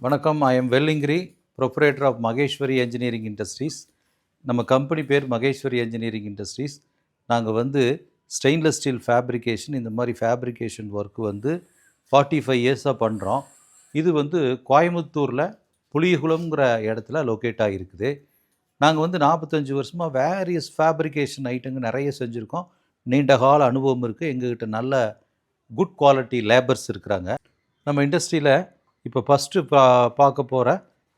வணக்கம். I am Vellingiri, proprietor of Maheshwari engineering industries. நம்ம company பேர் மகேஸ்வரி என்ஜினியரிங் இண்டஸ்ட்ரீஸ். நாங்கள் வந்து ஸ்டெயின்லெஸ் ஸ்டீல் ஃபேப்ரிகேஷன், இந்த மாதிரி ஃபேப்ரிகேஷன் ஒர்க் வந்து 45 இயர்ஸாக பண்ணுறோம். இது வந்து கோயம்புத்தூரில் புளியகுளம்ங்கிற இடத்துல லொக்கேட் ஆகிருக்குது. நாங்கள் வந்து 45 வருஷமாக வேரியஸ் ஃபேப்ரிகேஷன் ஐட்டங்கள் நிறைய செஞ்சுருக்கோம். நீண்ட கால அனுபவம் இருக்குது. எங்ககிட்ட நல்ல குட் குவாலிட்டி லேபர்ஸ் இருக்கிறாங்க. நம்ம இண்டஸ்ட்ரியில் இப்போ ஃபஸ்ட்டு பார்க்க போகிற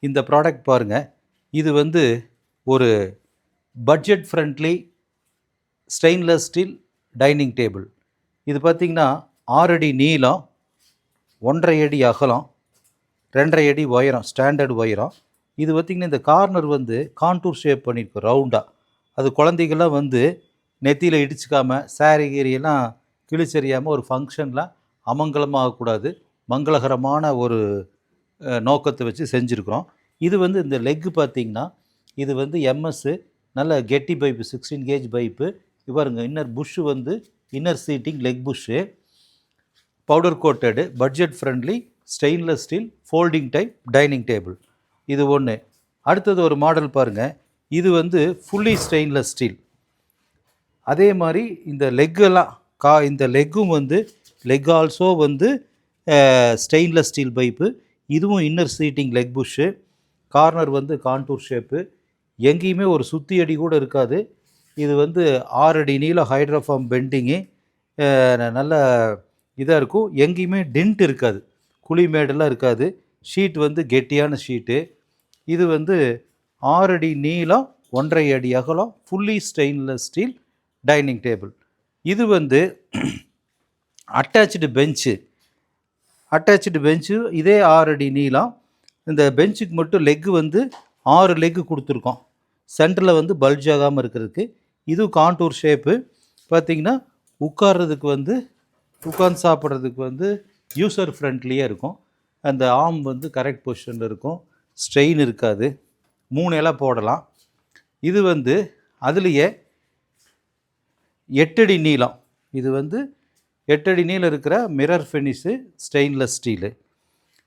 இந்த ப்ராடக்ட் பாருங்கள். இது வந்து ஒரு budget friendly stainless steel dining table. இது பார்த்திங்கன்னா 6 அடி நீளம், 1.5 அடி அகலம், 2.5 அடி உயரம், ஸ்டாண்டர்ட் உயரம். இது பார்த்திங்கன்னா இந்த கார்னர் வந்து கான்டூர் ஷேப் பண்ணியிருக்கோம் ரவுண்டாக. அது குழந்தைகள்லாம் வந்து நெத்தியில் இடிச்சிக்காமல், சாரி கீரியெல்லாம் கிழிச்செறியாமல் ஒரு ஃபங்க்ஷனில் அமங்கலமாகக்கூடாது, மங்களகரமான ஒரு நோக்கத்தை வச்சு செஞ்சுருக்கிறோம். இது வந்து இந்த லெக்கு பார்த்திங்கன்னா இது வந்து எம்எஸ்ஸு, நல்ல கெட்டி பைப்பு, 16 கேஜ் பைப்பு. இவருங்க இன்னர் புஷ்ஷு வந்து inner seating leg bush, powder coated, budget friendly stainless steel folding type dining table. இது ஒன்று. அடுத்தது ஒரு மாடல் பாருங்கள். இது வந்து ஃபுல்லி ஸ்டெயின்லெஸ் ஸ்டீல். அதே மாதிரி இந்த லெக்கெல்லாம் இந்த லெக்கும் வந்து லெக் ஆல்சோ வந்து ஸ்டெயின்லெஸ் ஸ்டீல் பைப்பு. இதுவும் inner seating leg bush, corner வந்து கான்டூர் ஷேப்பு. எங்கேயுமே ஒரு சுத்தி அடி கூட இருக்காது. இது வந்து 6 அடி நீளம், ஹைட்ரோஃபார்ம் பெண்டிங்கு, நல்ல இதாக இருக்கும். எங்கேயுமே டென்ட் இருக்காது, குழி மேடெல்லாம் இருக்காது. ஷீட் வந்து கெட்டியான ஷீட்டு. இது வந்து 6 அடி நீளம், 1.5 அடி அகலம், fully stainless steel dining table. இது வந்து அட்டாச்சு பெஞ்சு, இதே 6 அடி நீளம். இந்த பெஞ்சுக்கு மட்டும் லெக்கு வந்து 6 லெக்கு கொடுத்துருக்கோம், சென்டரில் வந்து பல்ஜ் ஆகாமல் இருக்கிறதுக்கு. இது கான்டூர் ஷேப்பு. பார்த்திங்கன்னா உட்கார்றதுக்கு வந்து உட்காந்து சாப்பிட்றதுக்கு வந்து யூசர் ஃப்ரெண்ட்லியாக இருக்கும். அந்த ஆர்ம் வந்து கரெக்ட் பொசிஷனில் இருக்கும், ஸ்ட்ரெயின் இருக்காது, 3 இலை போடலாம். இது வந்து அதுலேயே 8 அடி நீளம். இது வந்து 8 அடி நீளம் இருக்கிற மிரர் ஃபினிஷு ஸ்டெயின்லெஸ் ஸ்டீலு.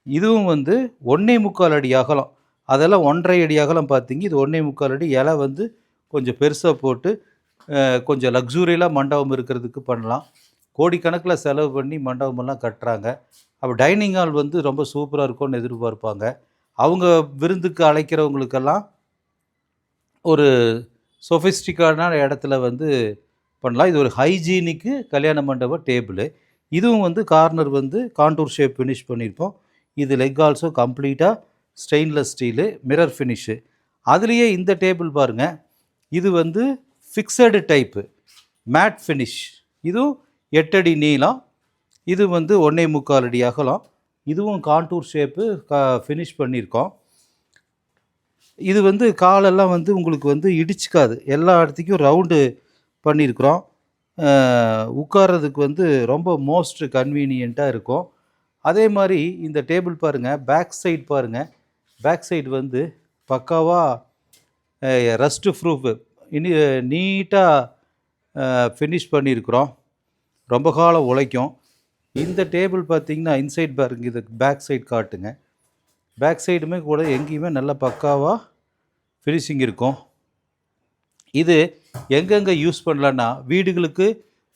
இதுவும் வந்து 1.25 அடி அகலம். அதெல்லாம் 1.5 அடி அகலம் பார்த்திங்க. இது 1.25 அடி. இலை வந்து கொஞ்சம் பெருசாக போட்டு கொஞ்சம் லக்ஸூரியலாக மண்டபம் இருக்கிறதுக்கு பண்ணலாம். கோடிக்கணக்கில் செலவு பண்ணி மண்டபமெல்லாம் கட்டுறாங்க. அப்போ டைனிங் ஹால் வந்து ரொம்ப சூப்பராக இருக்கும்னு எதிர்பார்ப்பாங்க. அவங்க விருந்துக்கு அழைக்கிறவங்களுக்கெல்லாம் ஒரு சொஃபிஸ்டிக்கான இடத்துல வந்து பண்ணலாம். இது ஒரு ஹைஜீனிக்கு கல்யாண மண்டப டேபிள். இதுவும் வந்து கார்னர் வந்து கான்டூர் ஷேப் ஃபினிஷ் பண்ணியிருப்போம். இது லெக் ஆல்சோ கம்ப்ளீட்டாக ஸ்டெயின்லெஸ் ஸ்டீலு, மிரர் ஃபினிஷு. அதுலேயே இந்த டேபிள் பாருங்கள். இது வந்து ஃபிக்ஸடு டைப்பு மேட் ஃபினிஷ். இதுவும் 8 அடி நீளம். இது வந்து 1.25 அடி அகலம். இதுவும் கான்டூர் ஷேப்பு ஃபினிஷ் பண்ணியிருக்கோம். இது வந்து காலெல்லாம் வந்து உங்களுக்கு வந்து இடிச்சிக்காது, எல்லா இடத்துக்கும் ரவுண்டு பண்ணியிருக்கிறோம். உட்கார்றதுக்கு வந்து ரொம்ப மோஸ்ட் கன்வீனியண்ட்டாக இருக்கும். அதே மாதிரி இந்த டேபிள் பாருங்கள், பேக் சைடு பாருங்கள். பேக் சைடு வந்து பக்காவாக ரஸ்ட்டு ப்ரூஃபு நீட்டாக ஃபினிஷ் பண்ணியிருக்கிறோம். ரொம்ப காலம் உழைக்கும். இந்த டேபிள் பார்த்திங்கன்னா இன்சைட் பாருங்க, இது பேக் சைடு காட்டுங்க. பேக் சைடுமே கூட எங்கேயுமே நல்லா பக்காவாக ஃபினிஷிங் இருக்கும். இது எங்கெங்கே யூஸ் பண்ணலான்னா, வீடுகளுக்கு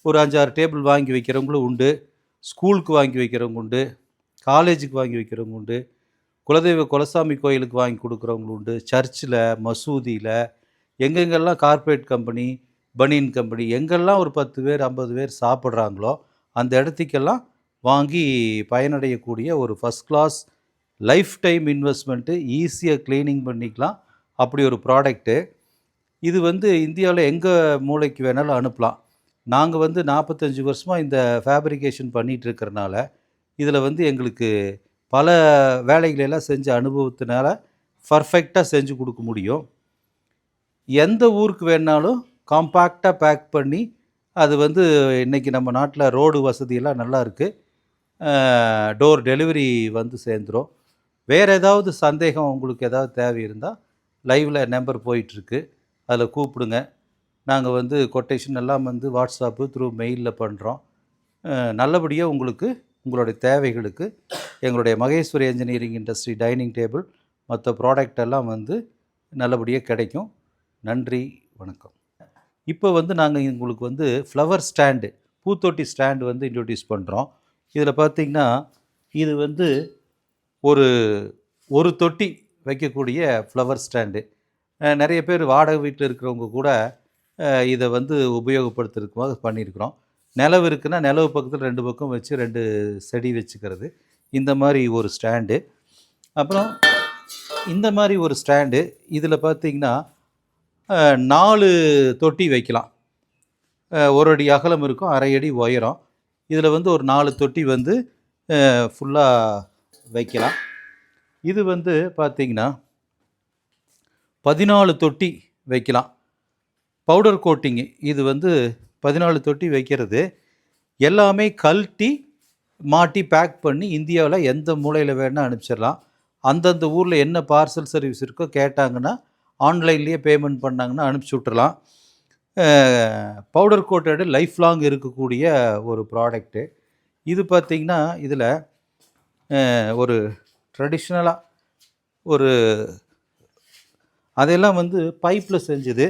ஒரு 5-6 டேபிள் வாங்கி வைக்கிறவங்களும் உண்டு, ஸ்கூலுக்கு வாங்கி வைக்கிறவங்க உண்டு, காலேஜுக்கு வாங்கி வைக்கிறவங்க உண்டு, குலதெய்வ குலசாமி கோயிலுக்கு வாங்கி கொடுக்குறவங்க உண்டு, சர்ச்சில், மசூதியில், எங்கெங்கெல்லாம் கார்ப்பரேட் கம்பெனி, பனியன் கம்பெனி, எங்கெல்லாம் ஒரு 10 பேர் 50 பேர் சாப்பிட்றாங்களோ அந்த இடத்துக்கெல்லாம் வாங்கி பயனடையக்கூடிய ஒரு first class lifetime investment. ஈஸியாக க்ளீனிங் பண்ணிக்கலாம், அப்படி ஒரு ப்ராடக்ட்டு. இது வந்து இந்தியாவில் எங்கே மூளைக்கு வேணாலும் அனுப்பலாம். நாங்கள் வந்து 45 வருஷமாக இந்த ஃபேப்ரிகேஷன் பண்ணிகிட்ருக்கிறனால இதில் வந்து எங்களுக்கு பல வேலைகளெல்லாம் செஞ்ச அனுபவத்தினால பர்ஃபெக்டாக செஞ்சு கொடுக்க முடியும். எந்த ஊருக்கு வேணாலும் காம்பேக்டாக பேக் பண்ணி, அது வந்து இன்றைக்கி நம்ம நாட்டில் ரோடு வசதியெல்லாம் நல்லா இருக்குது, டோர் டெலிவரி வந்து சேர்ந்துடும். வேறு ஏதாவது சந்தேகம் உங்களுக்கு ஏதாவது தேவை இருந்தால் லைவில் நம்பர் போயிட்டுருக்கு, அதில் கூப்பிடுங்க. நாங்கள் வந்து கொட்டேஷன் எல்லாம் வந்து வாட்ஸ்அப்பு த்ரூ மெயிலில் பண்ணுறோம். நல்லபடியாக உங்களுக்கு உங்களுடைய தேவைகளுக்கு எங்களுடைய Maheswari engineering industry dining table மற்ற ப்ராடக்ட் எல்லாம் வந்து நல்லபடியாக கிடைக்கும். நன்றி, வணக்கம். இப்போ வந்து நாங்கள் உங்களுக்கு வந்து ஃப்ளவர் ஸ்டாண்டு, பூத்தொட்டி ஸ்டாண்டு வந்து இன்ட்ரடியூஸ் பண்ணுறோம். இதில் பார்த்திங்கன்னா இது வந்து ஒரு தொட்டி வைக்கக்கூடிய ஃப்ளவர் ஸ்டாண்டு. நிறைய பேர் வாடகை வீட்டில் இருக்கிறவங்க கூட இதை வந்து உபயோகப்படுத்துறதுக்காக பண்ணியிருக்கிறோம். நிலவு இருக்குன்னா நிலவு பக்கத்தில் 2 பக்கம் வச்சு 2 செடி வச்சுக்கிறது, இந்த மாதிரி ஒரு ஸ்டாண்டு. அப்புறம் இந்த மாதிரி ஒரு ஸ்டாண்டு, இதில் பார்த்திங்கன்னா 4 தொட்டி வைக்கலாம். 1 அடி அகலம் இருக்கும், 1/2 அடி உயரம். இதில் வந்து ஒரு 4 தொட்டி வந்து ஃபுல்லாக வைக்கலாம். இது வந்து பார்த்திங்கன்னா 14 தொட்டி வைக்கலாம். பவுடர் கோட்டிங்கு இது வந்து 14 தொட்டி வைக்கிறது. எல்லாமே கழட்டி மாட்டி பேக் பண்ணி இந்தியாவில் எந்த மூலையில் வேணால் அனுப்பிச்சிடலாம். அந்தந்த ஊரில் என்ன பார்சல் சர்வீஸ் இருக்கோ கேட்டாங்கன்னா ஆன்லைன்லேயே பேமெண்ட் பண்ணாங்கன்னா அனுப்பிச்சி விட்றலாம். பவுடர் கோட்டடு லைஃப் லாங் இருக்கக்கூடிய ஒரு ப்ராடக்ட்டு. இது பார்த்திங்கன்னா இதில் ஒரு ட்ரெடிஷ்னலாக அதெல்லாம் வந்து பைப்பில் செஞ்சது.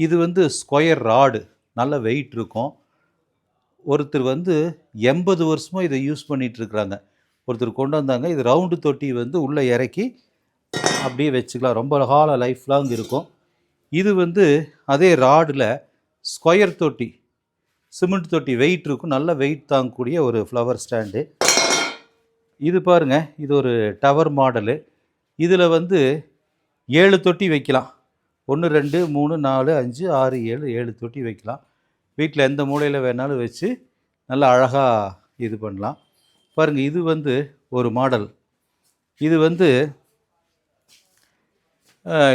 இது வந்து ஸ்கொயர் ராடு, நல்ல வெயிட் இருக்கும். ஒருத்தர் வந்து 80 வருஷமாக இதை யூஸ் பண்ணிகிட்ருக்குறாங்க. ஒருத்தர் கொண்டு வந்தாங்க. இது ரவுண்டு தொட்டி வந்து உள்ளே இறக்கி அப்படியே வச்சுக்கலாம், ரொம்ப கால லைஃப் லாங் இருக்கும். இது வந்து அதே ராடில் ஸ்கொயர் தொட்டி, சிமெண்ட் தொட்டி வெயிட் இருக்கும், நல்ல வெயிட் தாங்கக்கூடிய ஒரு ஃப்ளவர் ஸ்டாண்டு. இது பாருங்கள், இது ஒரு டவர் மாடலு. இதில் வந்து 7 தொட்டி வைக்கலாம். 1 2 3 4 5 6 7 தொட்டி வைக்கலாம். வீட்டில் எந்த மூலையில் வேணாலும் வச்சு நல்லா அழகாக இது பண்ணலாம். பாருங்கள், இது வந்து ஒரு மாடல். இது வந்து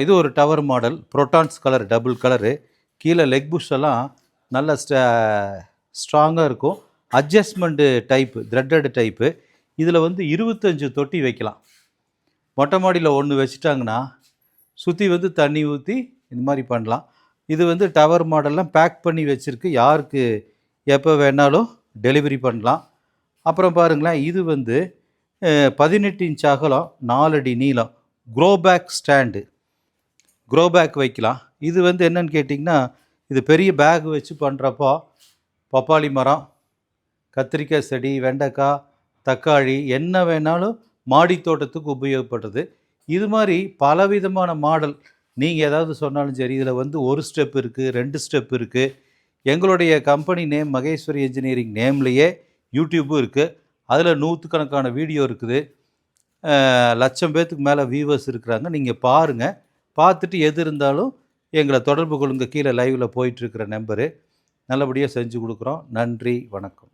இது ஒரு tower model, protons colour, double colour. கீழே லெக் புஷ் எல்லாம் நல்ல ஸ்ட்ராங்காக இருக்கும். Adjustment type, threaded type. இதில் வந்து 25 தொட்டி வைக்கலாம். மொட்டை மாடியில் 1 வச்சுட்டாங்கன்னா சுற்றி வந்து தண்ணி ஊற்றி இந்த மாதிரி பண்ணலாம். இது வந்து டவர் மாடல்லாம் பேக் பண்ணி வச்சுருக்கு, யாருக்கு எப்போ வேணாலும் டெலிவரி பண்ணலாம். அப்புறம் பாருங்களேன், இது வந்து 18 இன்ச் அகலம், 4 அடி நீளம், grow bag stand. Grow bag வைக்கலாம். இது வந்து என்னன்னு கேட்டிங்கன்னா, இது பெரிய பேக் வச்சு பண்ணுறப்போ பப்பாளி மரம், கத்திரிக்காய் செடி, வெண்டைக்காய், தக்காளி என்ன வேணாலும் மாடி தோட்டத்துக்கு உபயோகப்படுறது. இது மாதிரி பலவிதமான மாடல் நீங்கள் ஏதாவது சொன்னாலும் சரி. இதில் வந்து 1 ஸ்டெப் இருக்குது, 2 ஸ்டெப் இருக்குது. எங்களுடைய கம்பெனி நேம் மகேஸ்வரி என்ஜினியரிங் நேம்லேயே யூடியூப்பும் இருக்குது. அதில் 100கணக்கான வீடியோ இருக்குது. 1,00,000 பேர்த்துக்கு மேலே வியூவர்ஸ் இருக்கிறாங்க. நீங்கள் பாருங்கள், பார்த்துட்டு எது இருந்தாலும் எங்களை தொடர்பு கொள்ளுங்க. கீழே லைவில் போயிட்டுருக்கிற நம்பரு. நல்லபடியாக செஞ்சு கொடுக்குறோம். நன்றி, வணக்கம்.